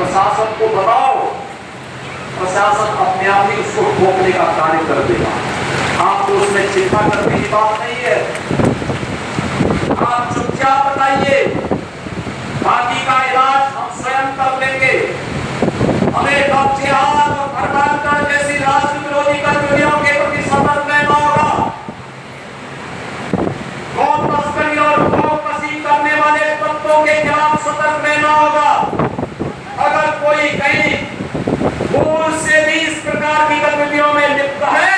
प्रशासन को बताओ, प्रशासन अपने आप ही उसको रोकने का कार्य कर देगा। आपको उसमें चिंता करने की बात नहीं है, आप चुपचाप बताइए, बाकी का इलाज हम स्वयं कर लेंगे। हमें कब्जियात और भ्रष्टाचार जैसी राष्ट्र विरोधी गतिविधियों के प्रति सतर्क रहना होगा। गौ तस्करी और गौ कसी करने वाले तत्वों के खिलाफ सतर्क रहना होगा। अगर कोई कहीं भूल से भी इस प्रकार की गतिविधियों में लिप्त है,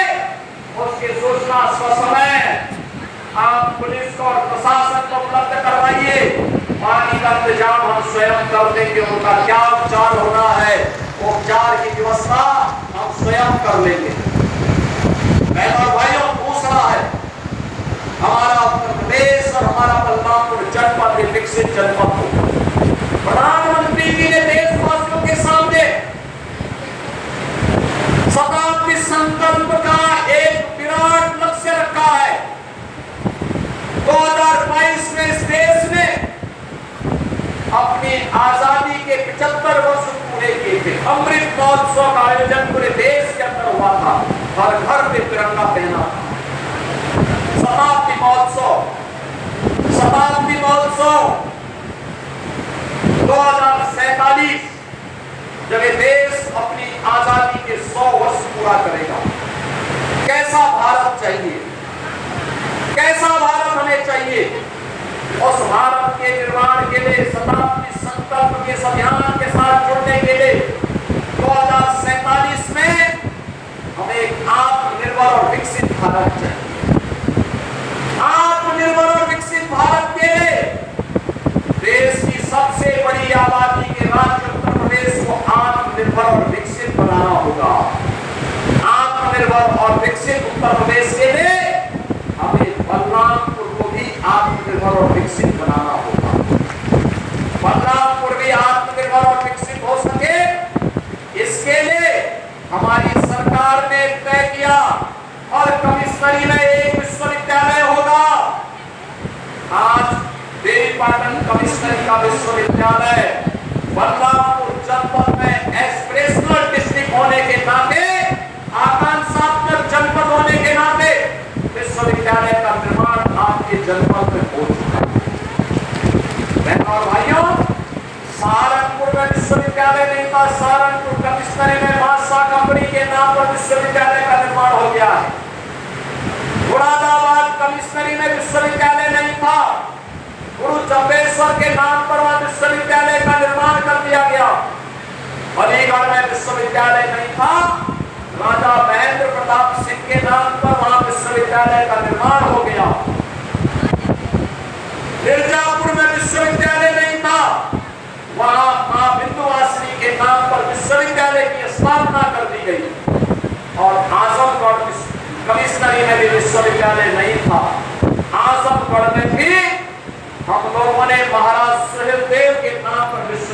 उसकी सूचना स्वसमय आप पुलिस को और प्रशासन को उपलब्ध करवाइए। पानी का इंतजाम हम स्वयं कर देंगे, उनका क्या उपचार होना है, उपचार की व्यवस्था हम स्वयं कर लेंगे। बहनों भाइयों, दूसरा है हमारा उत्तर प्रदेश और हमारा बलरामपुर जनपद एक विकसित जनपद हो। प्रधानमंत्री जी ने देशवासियों के सामने शताब्दी संकल्प का एक विराट लक्ष्य रखा है। 2022 में इस देश ने अपनी आजादी के 75 वर्ष पूरे किए थे। अमृत महोत्सव का आयोजन पूरे देश के अंदर हुआ था, हर घर में तिरंगा पहना था। शताब्दी महोत्सव 2047 जब ये देश अपनी आजादी के 100 वर्ष पूरा करेगा, कैसा भारत चाहिए, कैसा भारत हमें चाहिए, उस भारत के निर्माण के लिए शताब्दी संकल्प के अभियान के साथ जुड़ने के लिए 2047 में हमें एक आत्मनिर्भर और विकसित भारत चाहिए। आत्मनिर्भर और विकसित भारत के लिए देश की सबसे बड़ी आबादी के राज्य उत्तर प्रदेश को आत्मनिर्भर और विकसित बनाना होगा। आत्मनिर्भर और विकसित उत्तर प्रदेश के लिए हमें बलरामपुर को भी आत्मनिर्भर और विकसित बनाना होगा। बलरामपुर भी आत्मनिर्भर और विकसित हो सके, इसके लिए हमारी सरकार ने तय किया और कमिश्नरी में एक विश्वविद्यालय होगा। आज देवीपाटन कमिश्नरी का विश्वविद्यालय बलरामपुर जनपद में एस्पिरेशनल डिस्ट्रिक्ट होने के नाते, आकांक्षात्मक जनपद होने के नाते विश्वविद्यालय का निर्माण आपके जनपद में हो चुका है। बहनों और भाइयों, सहारनपुर में विश्वविद्यालय नहीं था, सहारनपुर कमिश्नरी में बादशाह कंपनी के नाम पर विश्वविद्यालय का निर्माण हो गया है। मुरादाबाद कमिश्नरी में विश्वविद्यालय नहीं था, गुरु चंपेश्वर के नाम पर वहां विश्वविद्यालय का निर्माण कर दिया गया। अलीगढ़ में विश्वविद्यालय नहीं था, राजा महेंद्र प्रताप सिंह के नाम पर वहां विश्वविद्यालय का निर्माण हो गया। मिर्जापुर में विश्वविद्यालय नहीं था, वहां मां विंध्यवासिनी के नाम पर विश्वविद्यालय की स्थापना कर दी गई। और आजमगढ़ कमिश्नरी में भी विश्वविद्यालय नहीं था। आजमगढ़ में भी हम लोगों ने महाराज सुहेलदेव के नाम पर विश्वविद्यालय